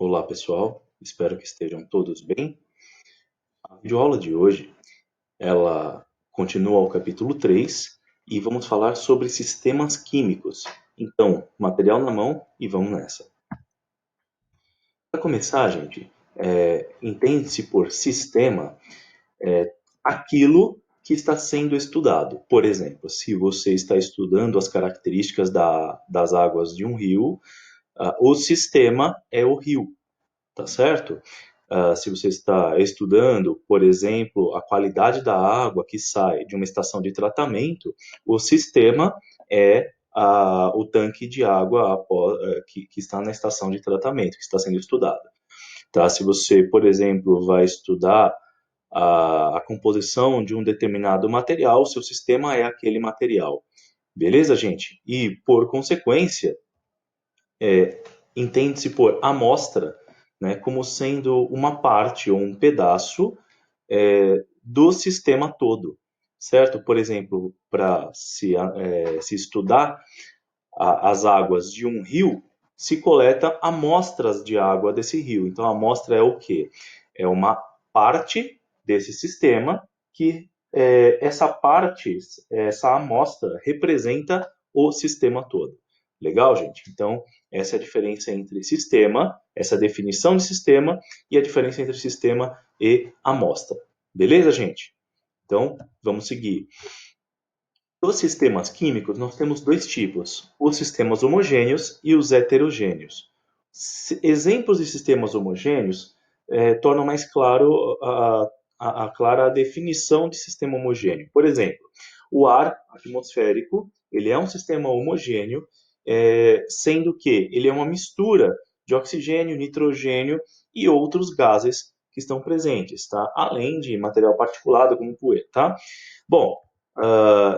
Olá pessoal, espero que estejam todos bem. A videoaula de hoje, ela continua o capítulo 3 e vamos falar sobre sistemas químicos. Então, material na mão e vamos nessa. Para começar, gente, entende-se por sistema aquilo que está sendo estudado. Por exemplo, se você está estudando as características das águas de um rio, o sistema é o rio, tá certo? Se você está estudando, por exemplo, a qualidade da água que sai de uma estação de tratamento, o sistema é o tanque de água que está na estação de tratamento, que está sendo estudado. Tá? Se você, por exemplo, vai estudar a composição de um determinado material, o seu sistema é aquele material. Beleza, gente? E, por consequência, entende-se por amostra, né, como sendo uma parte ou um pedaço do sistema todo, certo? Por exemplo, para se estudar as águas de um rio, se coleta amostras de água desse rio. Então, a amostra é o quê? É uma parte desse sistema que essa parte, essa amostra representa o sistema todo. Legal, gente? Então, essa é a diferença entre sistema, essa definição de sistema e a diferença entre sistema e amostra. Beleza, gente? Então, vamos seguir. Dos sistemas químicos, nós temos dois tipos, os sistemas homogêneos e os heterogêneos. Exemplos de sistemas homogêneos tornam mais claro clara a definição de sistema homogêneo. Por exemplo, o ar atmosférico, ele é um sistema homogêneo, sendo que ele é uma mistura de oxigênio, nitrogênio e outros gases que estão presentes, tá? Além de material particulado como poeira, tá? Bom,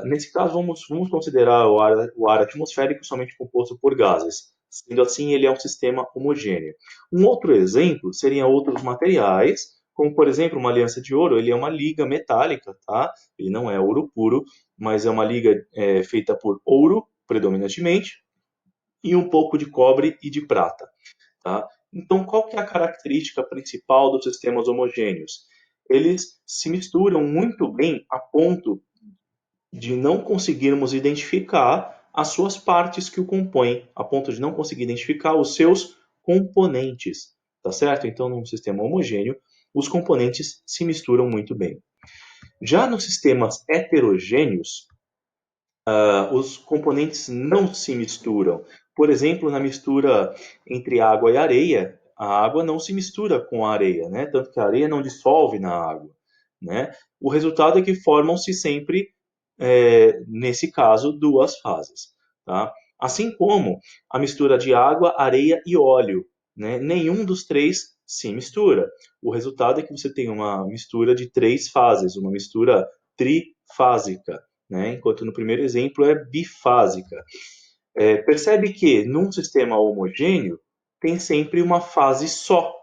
nesse caso, vamos considerar o ar atmosférico somente composto por gases. Sendo assim, ele é um sistema homogêneo. Um outro exemplo seriam outros materiais, como, por exemplo, uma aliança de ouro. Ele é uma liga metálica, tá? Ele não é ouro puro, mas é uma liga feita por ouro, predominantemente, e um pouco de cobre e de prata, tá? Então, qual que é a característica principal dos sistemas homogêneos? Eles se misturam muito bem a ponto de não conseguirmos identificar as suas partes que o compõem, a ponto de não conseguir identificar os seus componentes, tá certo? Então, num sistema homogêneo, os componentes se misturam muito bem. Já nos sistemas heterogêneos, os componentes não se misturam. Por exemplo, na mistura entre água e areia, a água não se mistura com a areia, né? Tanto que a areia não dissolve na água, né? O resultado é que formam-se sempre nesse caso, duas fases. Tá? Assim como a mistura de água, areia e óleo. Né? Nenhum dos três se mistura. O resultado é que você tem uma mistura de três fases, uma mistura trifásica, né? Enquanto no primeiro exemplo é bifásica. Percebe que num sistema homogêneo tem sempre uma fase só,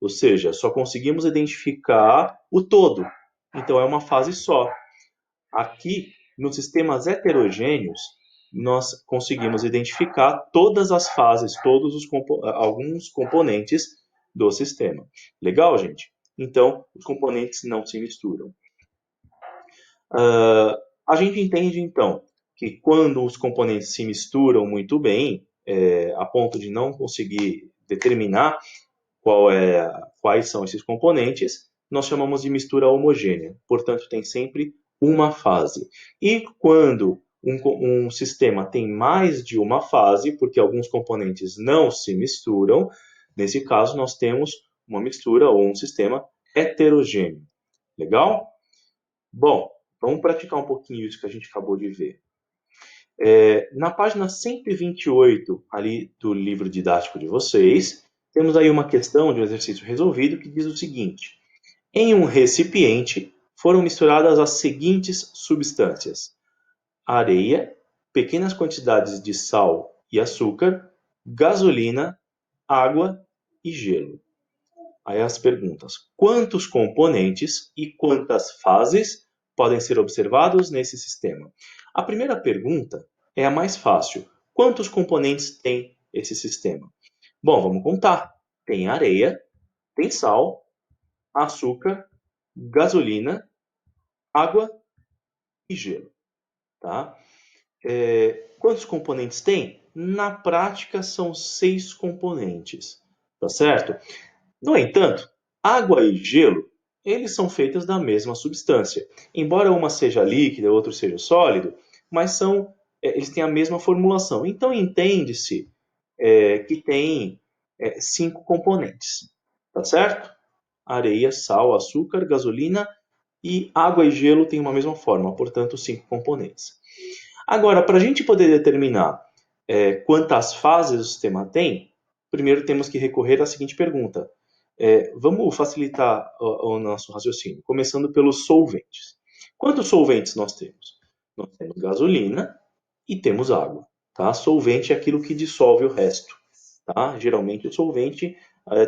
ou seja, só conseguimos identificar o todo. Então é uma fase só. Aqui, nos sistemas heterogêneos, nós conseguimos identificar todas as fases, alguns componentes do sistema. Legal, gente? Então, os componentes não se misturam. A gente entende, então, que quando os componentes se misturam muito bem, a ponto de não conseguir determinar quais são esses componentes, nós chamamos de mistura homogênea. Portanto, tem sempre uma fase. E quando um sistema tem mais de uma fase, porque alguns componentes não se misturam, nesse caso nós temos uma mistura ou um sistema heterogêneo. Legal? Bom, vamos praticar um pouquinho isso que a gente acabou de ver. Na página 128 ali do livro didático de vocês, temos aí uma questão de um exercício resolvido que diz o seguinte: em um recipiente foram misturadas as seguintes substâncias: areia, pequenas quantidades de sal e açúcar, gasolina, água e gelo. Aí as perguntas: quantos componentes e quantas fases podem ser observados nesse sistema? A primeira pergunta é a mais fácil. Quantos componentes tem esse sistema? Bom, vamos contar. Tem areia, tem sal, açúcar, gasolina, água e gelo, tá? Quantos componentes tem? Na prática, são 6 componentes, tá certo? No entanto, água e gelo, eles são feitos da mesma substância. Embora uma seja líquida, outro seja sólido, mas eles têm a mesma formulação. Então, entende-se que tem 5 componentes, tá certo? Areia, sal, açúcar, gasolina e água e gelo têm uma mesma forma, portanto, 5 componentes. Agora, para a gente poder determinar quantas fases o sistema tem, primeiro temos que recorrer à seguinte pergunta. Vamos facilitar o nosso raciocínio, começando pelos solventes. Quantos solventes nós temos? Nós temos gasolina e temos água. Tá? Solvente é aquilo que dissolve o resto. Tá? Geralmente o solvente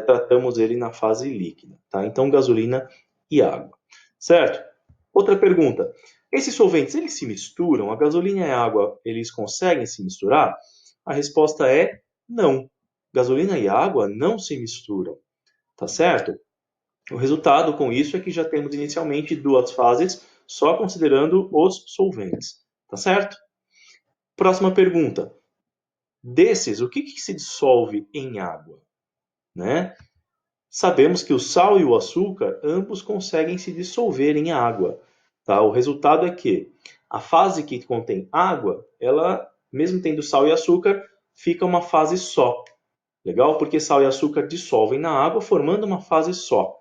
tratamos ele na fase líquida. Tá? Então, gasolina e água. Certo? Outra pergunta. Esses solventes, eles se misturam? A gasolina e a água, eles conseguem se misturar? A resposta é não. Gasolina e água não se misturam. Tá certo? O resultado com isso é que já temos inicialmente 2 fases, só considerando os solventes. Tá certo? Próxima pergunta. Desses, o que se dissolve em água? Né? Sabemos que o sal e o açúcar, ambos conseguem se dissolver em água. Tá? O resultado é que a fase que contém água, ela, mesmo tendo sal e açúcar, fica uma fase só. Legal? Porque sal e açúcar dissolvem na água, formando uma fase só.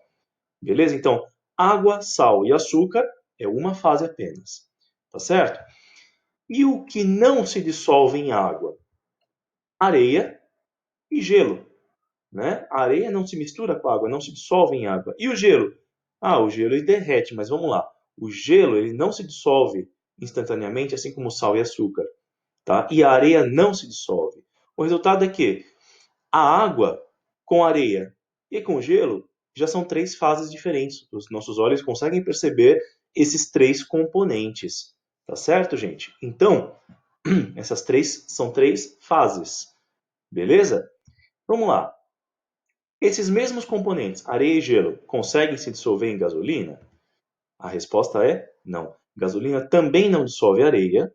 Beleza? Então, água, sal e açúcar é uma fase apenas. Tá certo? E o que não se dissolve em água? Areia e gelo. Né? A areia não se mistura com a água, não se dissolve em água. E o gelo? O gelo ele derrete, mas vamos lá. O gelo ele não se dissolve instantaneamente, assim como o sal e açúcar. Tá? E a areia não se dissolve. O resultado é que a água com areia e com gelo já são 3 fases diferentes. Os nossos olhos conseguem perceber esses 3 componentes. Tá certo, gente? Então, essas 3 são 3 fases. Beleza? Vamos lá. Esses mesmos componentes, areia e gelo, conseguem se dissolver em gasolina? A resposta é não. Gasolina também não dissolve areia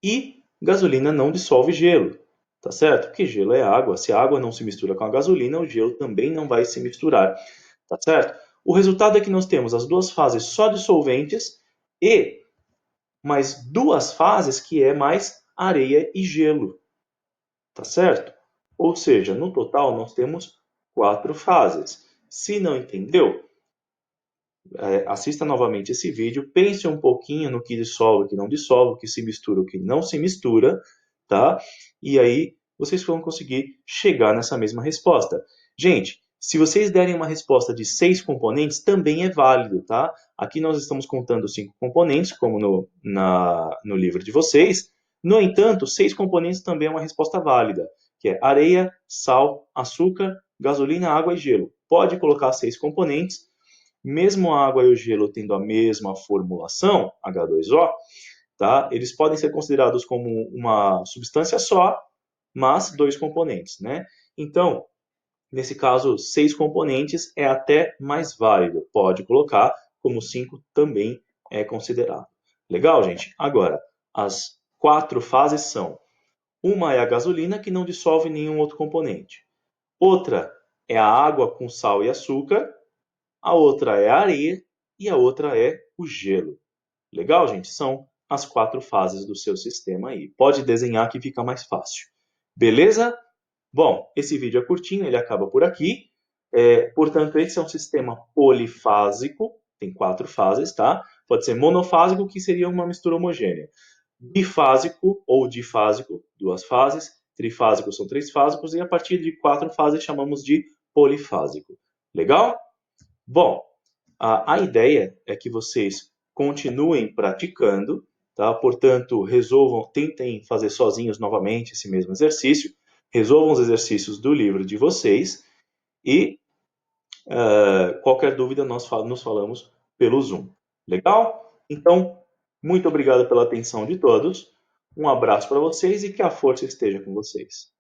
e gasolina não dissolve gelo. Tá certo? Porque gelo é água. Se a água não se mistura com a gasolina, o gelo também não vai se misturar. Tá certo? O resultado é que nós temos as 2 fases só dissolventes e mais 2 fases que é mais areia e gelo. Tá certo? Ou seja, no total nós temos 4 fases. Se não entendeu, assista novamente esse vídeo, pense um pouquinho no que dissolve, o que não dissolve, o que se mistura, o que não se mistura, tá? E aí vocês vão conseguir chegar nessa mesma resposta. Gente, se vocês derem uma resposta de 6 componentes, também é válido, tá? Aqui nós estamos contando 5 componentes, como no livro de vocês. No entanto, 6 componentes também é uma resposta válida, que é areia, sal, açúcar, gasolina, água e gelo. Pode colocar 6 componentes, mesmo a água e o gelo tendo a mesma formulação, H2O, tá? Eles podem ser considerados como uma substância só, mas 2 componentes, né? Então, nesse caso, 6 componentes é até mais válido. Pode colocar, como 5 também é considerado. Legal, gente? Agora, as 4 fases são: uma é a gasolina, que não dissolve nenhum outro componente. Outra é a água com sal e açúcar. A outra é a areia e a outra é o gelo. Legal, gente? São as 4 fases do seu sistema aí. Pode desenhar que fica mais fácil. Beleza? Bom, esse vídeo é curtinho, ele acaba por aqui. Portanto, esse é um sistema polifásico, tem 4 fases, tá? Pode ser monofásico, que seria uma mistura homogênea. Bifásico ou difásico, 2 fases. Trifásico são 3 fásicos. E a partir de 4 fases chamamos de polifásico. Legal? Bom, a ideia é que vocês continuem praticando, tá? Portanto, tentem fazer sozinhos novamente esse mesmo exercício, resolvam os exercícios do livro de vocês e qualquer dúvida nós nos falamos pelo Zoom. Legal? Então, muito obrigado pela atenção de todos, um abraço para vocês e que a força esteja com vocês.